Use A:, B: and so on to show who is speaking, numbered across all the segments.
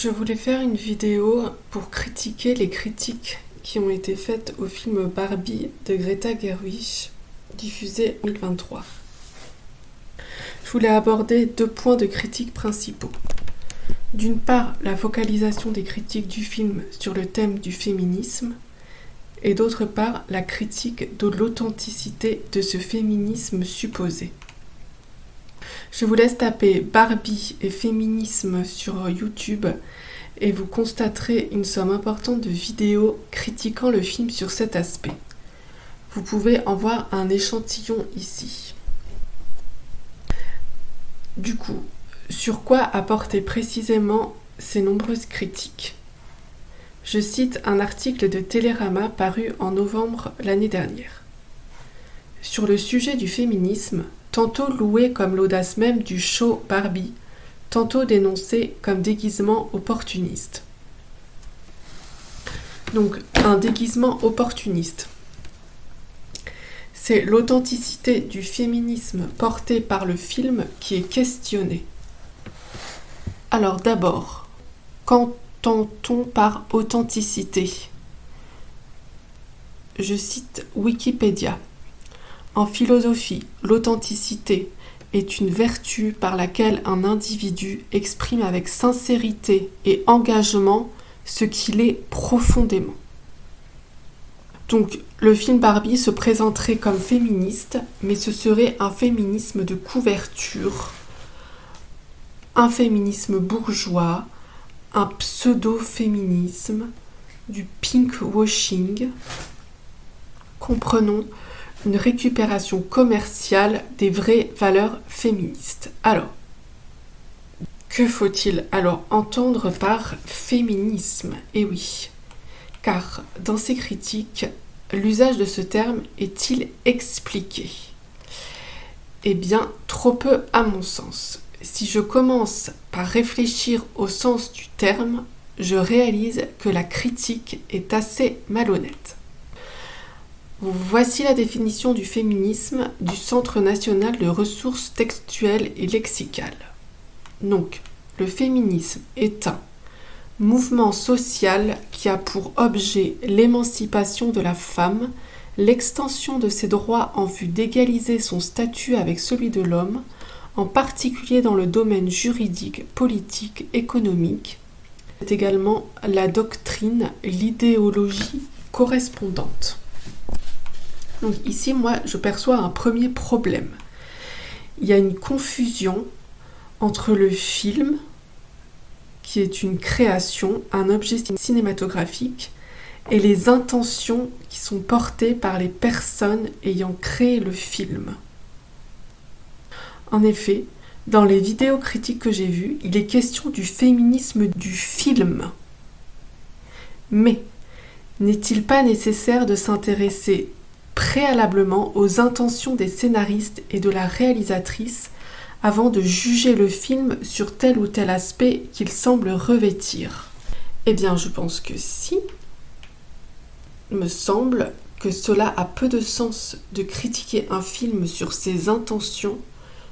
A: Je voulais faire une vidéo pour critiquer les critiques qui ont été faites au film Barbie de Greta Gerwig, diffusé en 2023. Je voulais aborder 2 points de critique principaux. D'une part, la focalisation des critiques du film sur le thème du féminisme, et d'autre part, la critique de l'authenticité de ce féminisme supposé. Je vous laisse taper Barbie et féminisme sur YouTube et vous constaterez une somme importante de vidéos critiquant le film sur cet aspect. Vous pouvez en voir un échantillon ici. Du coup, sur quoi apporter précisément ces nombreuses critiques ? Je cite un article de Télérama paru en novembre l'année dernière. Sur le sujet du féminisme, tantôt loué comme l'audace même du show Barbie, tantôt dénoncé comme déguisement opportuniste. Donc, un déguisement opportuniste. C'est l'authenticité du féminisme porté par le film qui est questionnée. Alors d'abord, qu'entend-on par authenticité ? Je cite Wikipédia. En philosophie, l'authenticité est une vertu par laquelle un individu exprime avec sincérité et engagement ce qu'il est profondément. Donc, le film Barbie se présenterait comme féministe, mais ce serait un féminisme de couverture, un féminisme bourgeois, un pseudo-féminisme, du pinkwashing. Comprenons une récupération commerciale des vraies valeurs féministes. Alors, que faut-il alors entendre par féminisme ? Eh oui, car dans ces critiques, l'usage de ce terme est-il expliqué ? Eh bien, trop peu à mon sens. Si je commence par réfléchir au sens du terme, je réalise que la critique est assez malhonnête. Voici la définition du féminisme du Centre national de ressources textuelles et lexicales. Donc, le féminisme est un mouvement social qui a pour objet l'émancipation de la femme, l'extension de ses droits en vue d'égaliser son statut avec celui de l'homme, en particulier dans le domaine juridique, politique, économique. C'est également la doctrine, l'idéologie correspondante. Donc ici, moi, je perçois un premier problème. Il y a une confusion entre le film, qui est une création, un objet cinématographique, et les intentions qui sont portées par les personnes ayant créé le film. En effet, dans les vidéos critiques que j'ai vues, il est question du féminisme du film. Mais n'est-il pas nécessaire de s'intéresser préalablement aux intentions des scénaristes et de la réalisatrice avant de juger le film sur tel ou tel aspect qu'il semble revêtir ? Eh bien, je pense que si. Il me semble que cela a peu de sens de critiquer un film sur ses intentions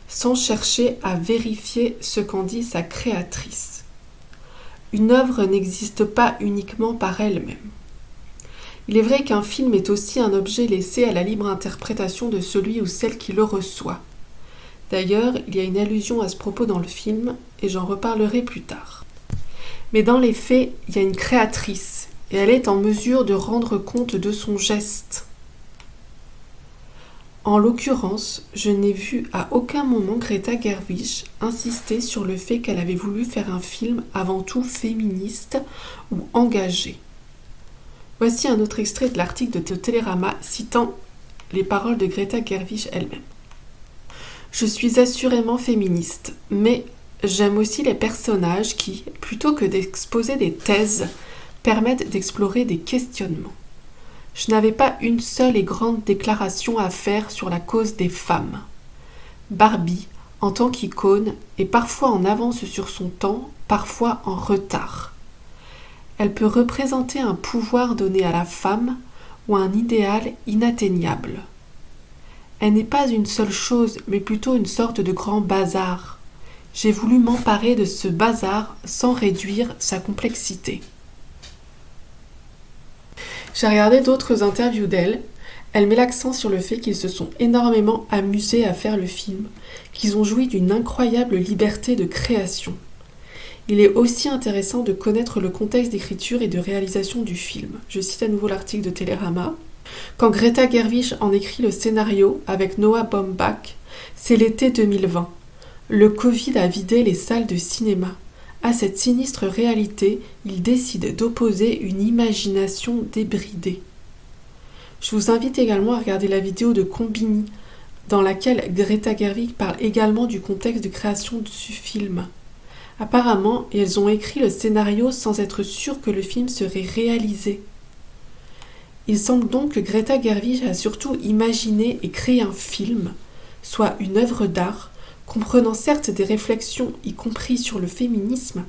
A: sans chercher à vérifier ce qu'en dit sa créatrice. Une œuvre n'existe pas uniquement par elle-même. Il est vrai qu'un film est aussi un objet laissé à la libre interprétation de celui ou celle qui le reçoit. D'ailleurs, il y a une allusion à ce propos dans le film, et j'en reparlerai plus tard. Mais dans les faits, il y a une créatrice, et elle est en mesure de rendre compte de son geste. En l'occurrence, je n'ai vu à aucun moment Greta Gerwig insister sur le fait qu'elle avait voulu faire un film avant tout féministe ou engagé. Voici un autre extrait de l'article de Télérama citant les paroles de Greta Gerwig elle-même. Je suis assurément féministe, mais j'aime aussi les personnages qui, plutôt que d'exposer des thèses, permettent d'explorer des questionnements. Je n'avais pas une seule et grande déclaration à faire sur la cause des femmes. Barbie, en tant qu'icône, est parfois en avance sur son temps, parfois en retard. Elle peut représenter un pouvoir donné à la femme ou un idéal inatteignable. Elle n'est pas une seule chose, mais plutôt une sorte de grand bazar, J'ai voulu m'emparer de ce bazar sans réduire sa complexité. J'ai regardé d'autres interviews d'elle. Elle met l'accent sur le fait qu'ils se sont énormément amusés à faire le film, qu'ils ont joui d'une incroyable liberté de création. Il est aussi intéressant de connaître le contexte d'écriture et de réalisation du film. Je cite à nouveau l'article de Télérama. Quand Greta Gerwig en écrit le scénario avec Noah Baumbach, c'est l'été 2020. Le Covid a vidé les salles de cinéma. À cette sinistre réalité, il décide d'opposer une imagination débridée. Je vous invite également à regarder la vidéo de Combini, dans laquelle Greta Gerwig parle également du contexte de création du film. Apparemment, elles ont écrit le scénario sans être sûres que le film serait réalisé. Il semble donc que Greta Gerwig a surtout imaginé et créé un film, soit une œuvre d'art, comprenant certes des réflexions, y compris sur le féminisme,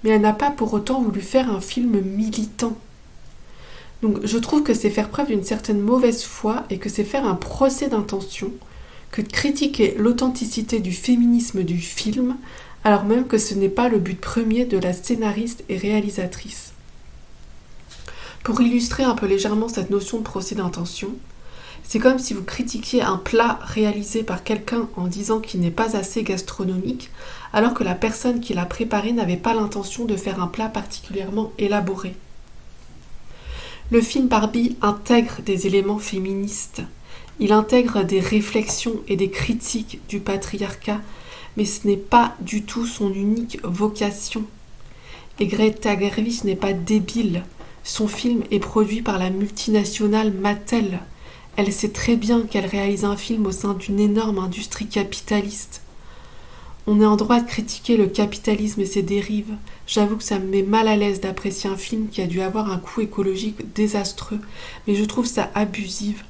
A: mais elle n'a pas pour autant voulu faire un film militant. Donc je trouve que c'est faire preuve d'une certaine mauvaise foi et que c'est faire un procès d'intention que de critiquer l'authenticité du féminisme du film, alors même que ce n'est pas le but premier de la scénariste et réalisatrice. Pour illustrer un peu légèrement cette notion de procès d'intention, c'est comme si vous critiquiez un plat réalisé par quelqu'un en disant qu'il n'est pas assez gastronomique, alors que la personne qui l'a préparé n'avait pas l'intention de faire un plat particulièrement élaboré. Le film Barbie intègre des éléments féministes. Il intègre des réflexions et des critiques du patriarcat, mais ce n'est pas du tout son unique vocation. Et Greta Gerwig n'est pas débile. Son film est produit par la multinationale Mattel. Elle sait très bien qu'elle réalise un film au sein d'une énorme industrie capitaliste. On est en droit de critiquer le capitalisme et ses dérives. J'avoue que ça me met mal à l'aise d'apprécier un film qui a dû avoir un coût écologique désastreux, mais je trouve ça abusif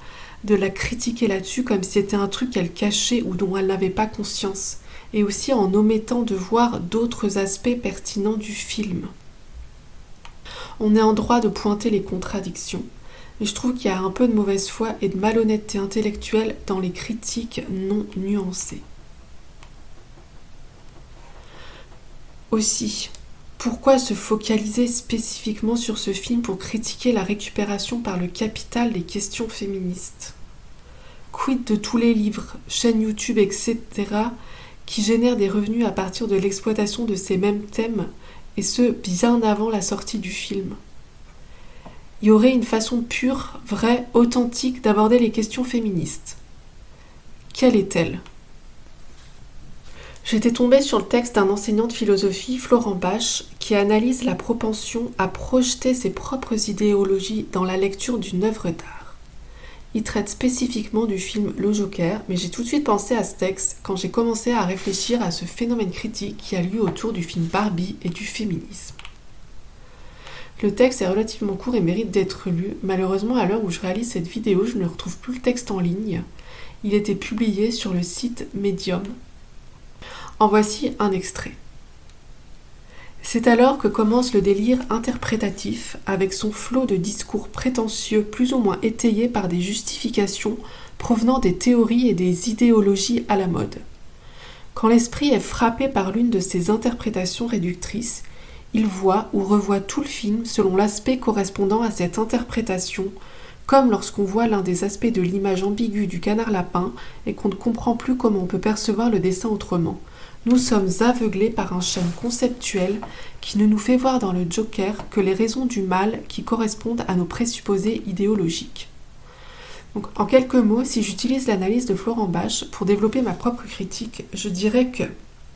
A: de la critiquer là-dessus comme si c'était un truc qu'elle cachait ou dont elle n'avait pas conscience, et aussi en omettant de voir d'autres aspects pertinents du film. On est en droit de pointer les contradictions, mais je trouve qu'il y a un peu de mauvaise foi et de malhonnêteté intellectuelle dans les critiques non nuancées. Aussi, pourquoi se focaliser spécifiquement sur ce film pour critiquer la récupération par le capital des questions féministes ? Quid de tous les livres, chaînes YouTube, etc., qui génèrent des revenus à partir de l'exploitation de ces mêmes thèmes, et ce, bien avant la sortie du film ? Il y aurait une façon pure, vraie, authentique d'aborder les questions féministes. Quelle est-elle ? J'étais tombée sur le texte d'un enseignant de philosophie, Florent Bach, qui analyse la propension à projeter ses propres idéologies dans la lecture d'une œuvre d'art. Il traite spécifiquement du film Le Joker, mais j'ai tout de suite pensé à ce texte quand j'ai commencé à réfléchir à ce phénomène critique qui a lieu autour du film Barbie et du féminisme. Le texte est relativement court et mérite d'être lu. Malheureusement, à l'heure où je réalise cette vidéo, je ne retrouve plus le texte en ligne. Il était publié sur le site Medium. En voici un extrait. C'est alors que commence le délire interprétatif, avec son flot de discours prétentieux plus ou moins étayés par des justifications provenant des théories et des idéologies à la mode. Quand l'esprit est frappé par l'une de ces interprétations réductrices, il voit ou revoit tout le film selon l'aspect correspondant à cette interprétation, comme lorsqu'on voit l'un des aspects de l'image ambiguë du canard lapin et qu'on ne comprend plus comment on peut percevoir le dessin autrement. Nous sommes aveuglés par un schème conceptuel qui ne nous fait voir dans le Joker que les raisons du mal qui correspondent à nos présupposés idéologiques. Donc, en quelques mots, si j'utilise l'analyse de Florent Bach pour développer ma propre critique, je dirais que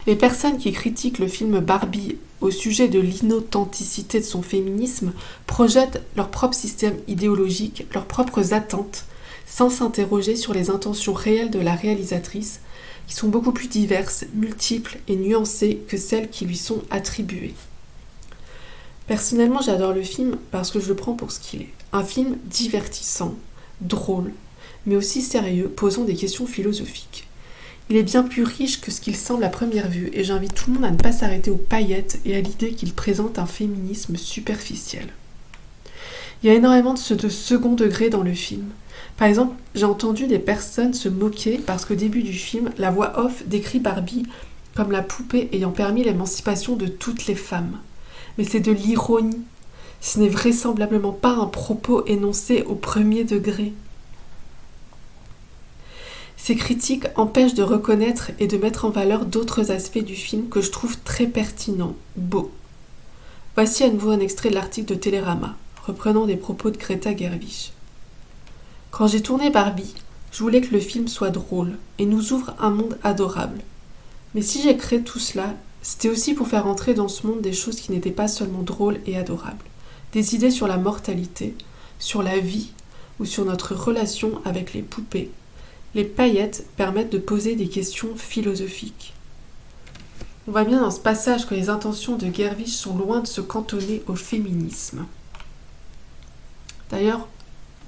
A: les personnes qui critiquent le film Barbie au sujet de l'inauthenticité de son féminisme projettent leur propre système idéologique, leurs propres attentes, sans s'interroger sur les intentions réelles de la réalisatrice, qui sont beaucoup plus diverses, multiples et nuancées que celles qui lui sont attribuées. Personnellement, j'adore le film parce que je le prends pour ce qu'il est. Un film divertissant, drôle, mais aussi sérieux, posant des questions philosophiques. Il est bien plus riche que ce qu'il semble à première vue et j'invite tout le monde à ne pas s'arrêter aux paillettes et à l'idée qu'il présente un féminisme superficiel. Il y a énormément de second degré dans le film. Par exemple, j'ai entendu des personnes se moquer parce qu'au début du film, la voix off décrit Barbie comme la poupée ayant permis l'émancipation de toutes les femmes. Mais c'est de l'ironie. Ce n'est vraisemblablement pas un propos énoncé au premier degré. Ces critiques empêchent de reconnaître et de mettre en valeur d'autres aspects du film que je trouve très pertinents, beaux. Voici à nouveau un extrait de l'article de Télérama, reprenant des propos de Greta Gerwig. Quand j'ai tourné Barbie, je voulais que le film soit drôle et nous ouvre un monde adorable. Mais si j'ai créé tout cela, c'était aussi pour faire entrer dans ce monde des choses qui n'étaient pas seulement drôles et adorables. Des idées sur la mortalité, sur la vie ou sur notre relation avec les poupées. Les paillettes permettent de poser des questions philosophiques. On voit bien dans ce passage que les intentions de Gerwig sont loin de se cantonner au féminisme. D'ailleurs,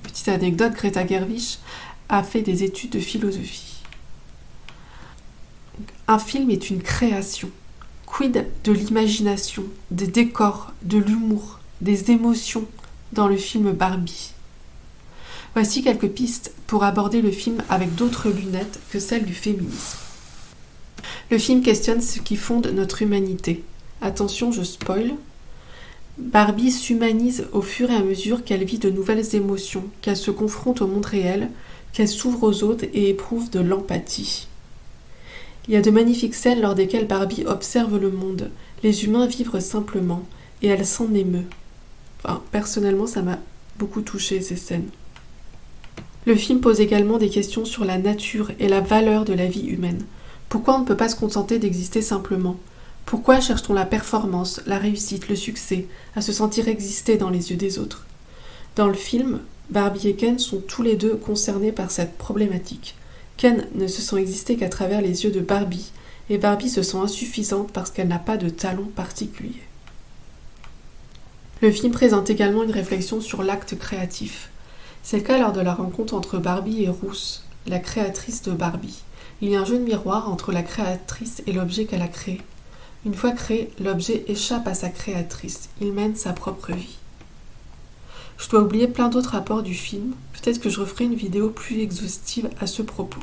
A: petite anecdote, Greta Gerwig a fait des études de philosophie. Un film est une création. Quid de l'imagination, des décors, de l'humour, des émotions dans le film Barbie. Voici quelques pistes pour aborder le film avec d'autres lunettes que celles du féminisme. Le film questionne ce qui fonde notre humanité. Attention, je spoil. Barbie s'humanise au fur et à mesure qu'elle vit de nouvelles émotions, qu'elle se confronte au monde réel, qu'elle s'ouvre aux autres et éprouve de l'empathie. Il y a de magnifiques scènes lors desquelles Barbie observe le monde, les humains vivre simplement, et elle s'en émeut. Personnellement, ça m'a beaucoup touchée, ces scènes. Le film pose également des questions sur la nature et la valeur de la vie humaine. Pourquoi on ne peut pas se contenter d'exister simplement ? Pourquoi cherche-t-on la performance, la réussite, le succès, à se sentir exister dans les yeux des autres ? Dans le film, Barbie et Ken sont tous les deux concernés par cette problématique. Ken ne se sent exister qu'à travers les yeux de Barbie, et Barbie se sent insuffisante parce qu'elle n'a pas de talent particulier. Le film présente également une réflexion sur l'acte créatif. C'est le cas lors de la rencontre entre Barbie et Ruth, la créatrice de Barbie. Il y a un jeu de miroir entre la créatrice et l'objet qu'elle a créé. Une fois créé, l'objet échappe à sa créatrice. Il mène sa propre vie. Je dois oublier plein d'autres apports du film. Peut-être que je referai une vidéo plus exhaustive à ce propos.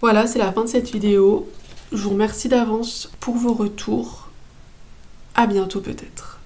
A: Voilà, c'est la fin de cette vidéo. Je vous remercie d'avance pour vos retours. À bientôt peut-être.